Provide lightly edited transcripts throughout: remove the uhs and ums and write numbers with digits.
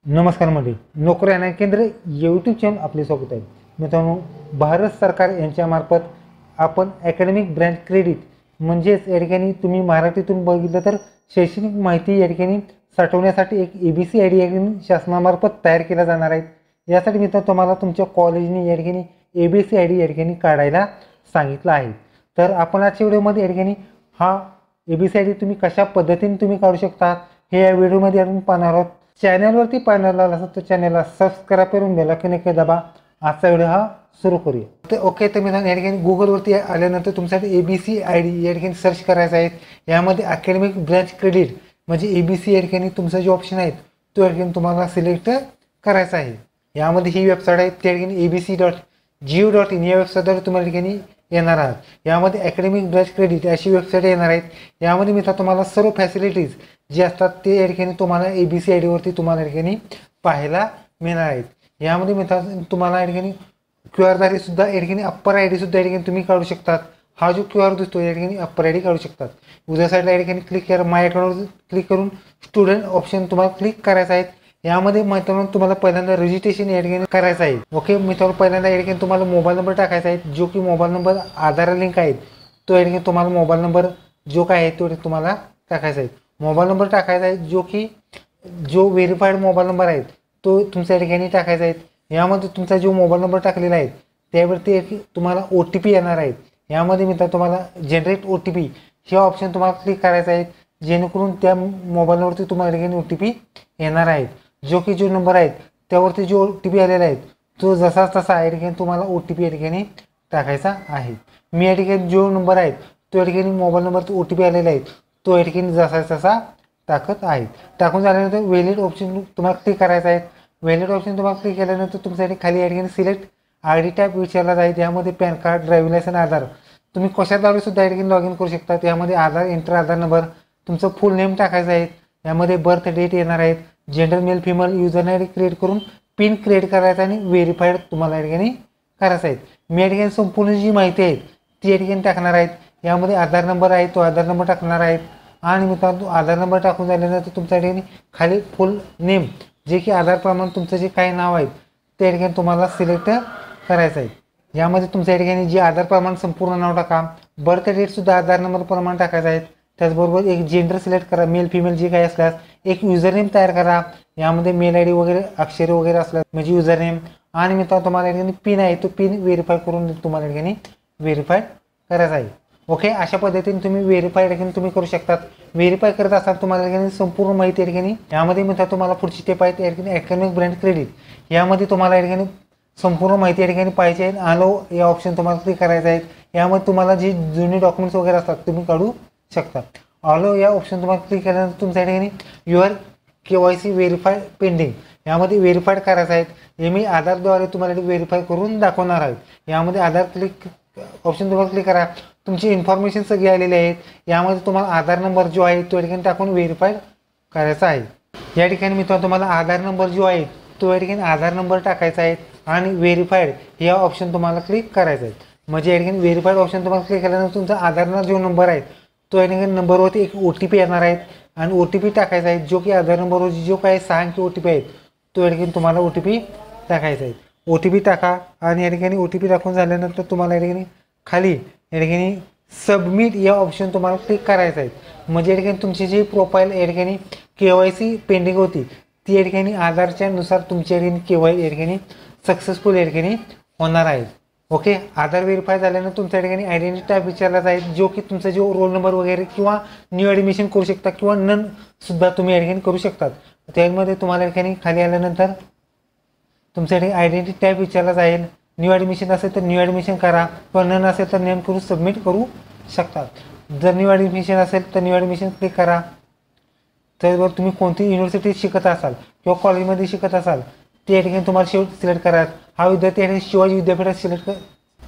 नमस्कार मंडळी, नोकरी आणि केंद्र यूट्यूब चॅनल आपले स्वागत आहे. मित्रांनो, भारत सरकार यांच्यामार्फत आपण अकॅडमिक ब्रँच क्रेडिट म्हणजेच या ठिकाणी तुम्ही मराठीतून बघितलं तर शैक्षणिक माहिती या ठिकाणी साठवण्यासाठी एक EBC ID या ठिकाणी शासनामार्फत तयार केला जाणार आहे. यासाठी मित्रांनो तुम्हाला तुमच्या कॉलेजने या ठिकाणी EBC ID या ठिकाणी काढायला सांगितलं आहे. तर आपण आजच्या व्हिडिओमध्ये या ठिकाणी हा EBC ID तुम्ही कशा पद्धतीने तुम्ही काढू शकता हे या व्हिडिओमध्ये आपण पाहणार आहोत. चॅनलवरती पाहण्याला असेल तर चॅनलला सबस्क्राईब करून बेल आयकॉन एक दाबा. आजचा व्हिडिओ हा सुरू करूया. तर ओके, तर मित्रांनो या ठिकाणी गुगलवरती आल्यानंतर तुमच्यासाठी EBC ID या ठिकाणी सर्च करायचं आहे. यामध्ये अकॅडमिक ब्रँच क्रेडिट म्हणजे EBC या ठिकाणी तुमचा जो ऑप्शन आहे तो या ठिकाणी तुम्हाला सिलेक्ट करायचा आहे. यामध्ये ही वेबसाईट आहे त्या ठिकाणी abc.go.in या वेबसाईटवर तुम्हाला ठिकाणी येणार आहात. यामध्ये अकॅडमिक ब्रँच क्रेडिट अशी वेबसाईट येणार आहेत. यामध्ये मित्रांनो तुम्हाला सर्व फॅसिलिटीज जे असतात ते या ठिकाणी तुम्हाला EBC ID वरती तुम्हाला या ठिकाणी पाहायला मिळणार आहेत. यामध्ये मित्रांनो तुम्हाला या ठिकाणी QR द्वारे सुद्धा या ठिकाणी अप्पर ID सुद्धा या ठिकाणी तुम्ही काढू शकतात. हा जो QR दिसतो या ठिकाणी अप्पर ID काढू शकतात. उजव्या साईडला या ठिकाणी क्लिक करा, माय अकाउंटवर क्लिक करून स्टुडंट ऑप्शन तुम्हाला क्लिक करायचं आहे. यामध्ये मित्रांनो तुम्हाला पहिल्यांदा रजिस्ट्रेशन या ठिकाणी करायचं आहे. ओके मित्रांनो, पहिल्यांदा या ठिकाणी तुम्हाला मोबाईल नंबर टाकायचा आहे, जो की मोबाईल नंबर आधार लिंक आहे. तो या ठिकाणी तुम्हाला मोबाईल नंबर जो काय आहे तो तुम्हाला टाकायचा आहे. मोबाईल नंबर टाकायचा आहे जो व्हेरीफाईड मोबाईल नंबर आहे तो तुमच्या ठिकाणी टाकायचा आहे. यामध्ये तुमचा जो मोबाईल नंबर टाकलेला आहे त्यावरती तुम्हाला OTP येणार आहेत. यामध्ये मित्रांनो तुम्हाला जनरेट OTP हे ऑप्शन तुम्हाला क्लिक करायचं आहे, जेणेकरून त्या मोबाईल नंबरवरती तुम्हाला ठिकाणी OTP येणार आहेत. जो नंबर आहेत त्यावरती जो OTP आलेला आहे तो जसा तसा या ठिकाणी तुम्हाला OTP या ठिकाणी टाकायचा आहे. मी या ठिकाणी जो नंबर आहे तो या ठिकाणी मोबाईल नंबरचा OTP आलेला आहे तो या ठिकाणी जसा तसा टाकत आहे. टाकून झाल्यानंतर व्हॅलिड ऑप्शन तुम्हाला क्लिक करायचा आहे. व्हॅलिड ऑप्शन तुम्हाला क्लिक केल्यानंतर तुमच्यासाठी खाली या ठिकाणी सिलेक्ट ID टाईप विचारला जाईल. यामध्ये पॅन कार्ड, ड्रायव्हिंग लायसन्स, आधार तुम्ही कशाद्वारे सुद्धा या ठिकाणी लॉग इन करू शकता. यामध्ये आधार एंटर, आधार नंबर, तुमचं फुल नेम टाकायचं आहे. यामध्ये बर्थ डेट येणार आहेत, gender male female, user ID create करून पिन क्रिएट करायचा आणि व्हेरीफाईड तुम्हाला या ठिकाणी करायचं आहे. मी या ठिकाणी संपूर्ण जी माहिती आहे ती या ठिकाणी टाकणार आहेत. यामध्ये आधार नंबर आहे तो आधार नंबर टाकणार आहेत. आणि मित्रांनो आधार नंबर टाकून झाल्यानंतर तुमच्या ठिकाणी खाली फुल नेम जे की आधारप्रमाणे तुमचं जे काही नाव आहे त्या ठिकाणी तुम्हाला सिलेक्ट करायचं आहे. यामध्ये तुमच्या ठिकाणी जे आधारप्रमाणे संपूर्ण नाव टाका. बर्थ डेटसुद्धा आधार नंबर प्रमाणे टाकायचं आहे. त्याचबरोबर एक जेंडर सिलेक्ट करा, मेल फिमेल जे काही असल्यास एक युजर नेम तयार करा. यामध्ये मेल ID वगैरे अक्षरे वगैरे असल्यास म्हणजे युजर नेम. आणि मित्रांनो तुम्हाला या ठिकाणी पिन आहे तो पिन व्हेरीफाय करून तुम्हाला या ठिकाणी व्हेरीफाय करायचा आहे. ओके, अशा पद्धतीने तुम्ही व्हेरीफाय ठिकाणी तुम्ही करू शकतात. व्हेरीफाय करत असताना तुम्हाला ठिकाणी संपूर्ण माहिती या ठिकाणी यामध्ये मित्रांनो तुम्हाला पुढची स्टेप आहे त्या ठिकाणी अकॅडमिक ब्रँच क्रेडिट. यामध्ये तुम्हाला या ठिकाणी संपूर्ण माहिती या ठिकाणी पाहिजे आहे. अलाउ या ऑप्शन तुम्हाला क्लिक करायचं आहे. यामध्ये तुम्हाला जे जुने डॉक्युमेंट्स वगैरे असतात तुम्ही काढू शकता. अलाउ या ऑप्शन तुम्हाला क्लिक केल्यानंतर तुमच्या ठिकाणी युअर KYC व्हेरीफाय पेंडिंग यामध्ये व्हेरीफाईड करायचं आहे. हे मी आधारद्वारे तुम्हाला व्हेरीफाय करून दाखवणार आहे. यामध्ये आधार क्लिक ऑप्शन तुम्हाला क्लिक करा. तुमची इन्फॉर्मेशन सगळी आलेली आहेत. यामध्ये तुम्हाला आधार नंबर जो आहे तो या ठिकाणी टाकून व्हेरीफाय करायचा आहे. या ठिकाणी मित्रांनो तुम्हाला आधार नंबर जो आहे तो या ठिकाणी आधार नंबर टाकायचा आहे आणि व्हेरीफाईड या ऑप्शन तुम्हाला क्लिक करायचा आहे. म्हणजे या ठिकाणी व्हेरीफाईड ऑप्शन तुम्हाला क्लिक केल्यानंतर तुमचा आधारला जो नंबर आहे तो या ठिकाणी नंबरवरती एक OTP येणार आहे आणि OTP टाकायचा आहे. जो की आधार नंबरवर जो काही 6 अंकी OTP आहे तो या ठिकाणी तुम्हाला OTP टाकायचा आहे. OTP टाका आणि या ठिकाणी OTP टाकून झाल्यानंतर तुम्हाला या ठिकाणी खाली या ठिकाणी सबमिट या ऑप्शन तुम्हाला क्लिक करायचं आहे. म्हणजे या ठिकाणी तुमची जी प्रोफाईल या ठिकाणी KYC पेंडिंग होती ती या ठिकाणी आधारच्या नुसार तुमच्या या ठिकाणी KYC या ठिकाणी सक्सेसफुल या ठिकाणी होणार आहे. ओके, आधार व्हेरीफाय झाल्यानंतर तुमच्या ठिकाणी आयडेंटिटी टाईप विचारला जाईल, जो की तुमचा जो रोल नंबर वगैरे किंवा न्यू ॲडमिशन करू शकता किंवा नन सुद्धा तुम्ही या ठिकाणी करू शकतात. त्यामध्ये तुम्हाला या ठिकाणी खाली आल्यानंतर तुमच्या ठिकाणी आयडेंटिटी टाईप विचारला जाईल. न्यू ॲडमिशन असेल तर न्यू ॲडमिशन करा किंवा नन असेल तर नेम करून सबमिट करू शकतात. जर न्यू ॲडमिशन असेल तर न्यू ॲडमिशन क्लिक करा. त्याचबरोबर तुम्ही कोणती युनिव्हर्सिटीत शिकत असाल किंवा कॉलेजमध्ये शिकत असाल ते या ठिकाणी तुम्हाला सिलेक्ट करा. हा विद्यार्थी या ठिकाणी शिवाजी विद्यापीठात सिलेक्ट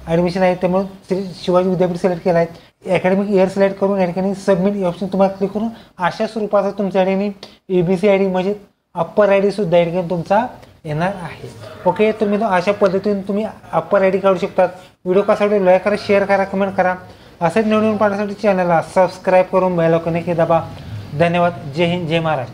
ॲडमिशन आहे त्यामुळे शिवाजी विद्यापीठ सिलेक्ट केला आहे. अकॅडमिक इयर सिलेक्ट करून या ठिकाणी सबमिट या ऑप्शन तुम्हाला क्लिक करून अशा स्वरूपाचा तुमच्या या ठिकाणी EBC ID म्हणजे अप्पर ID सुद्धा या ठिकाणी तुमचा येणार आहे. ओके, तुम्ही अशा पद्धतीने तुम्ही अप्पर ID काढू शकतात. व्हिडिओ कसा वाटला लाईक करा, शेअर करा, कमेंट करा. असेच नवीन पाहण्यासाठी चॅनलला सबस्क्राईब करून बेल आयकॉन एक दाबा. धन्यवाद. जय हिंद, जय महाराष्ट्र.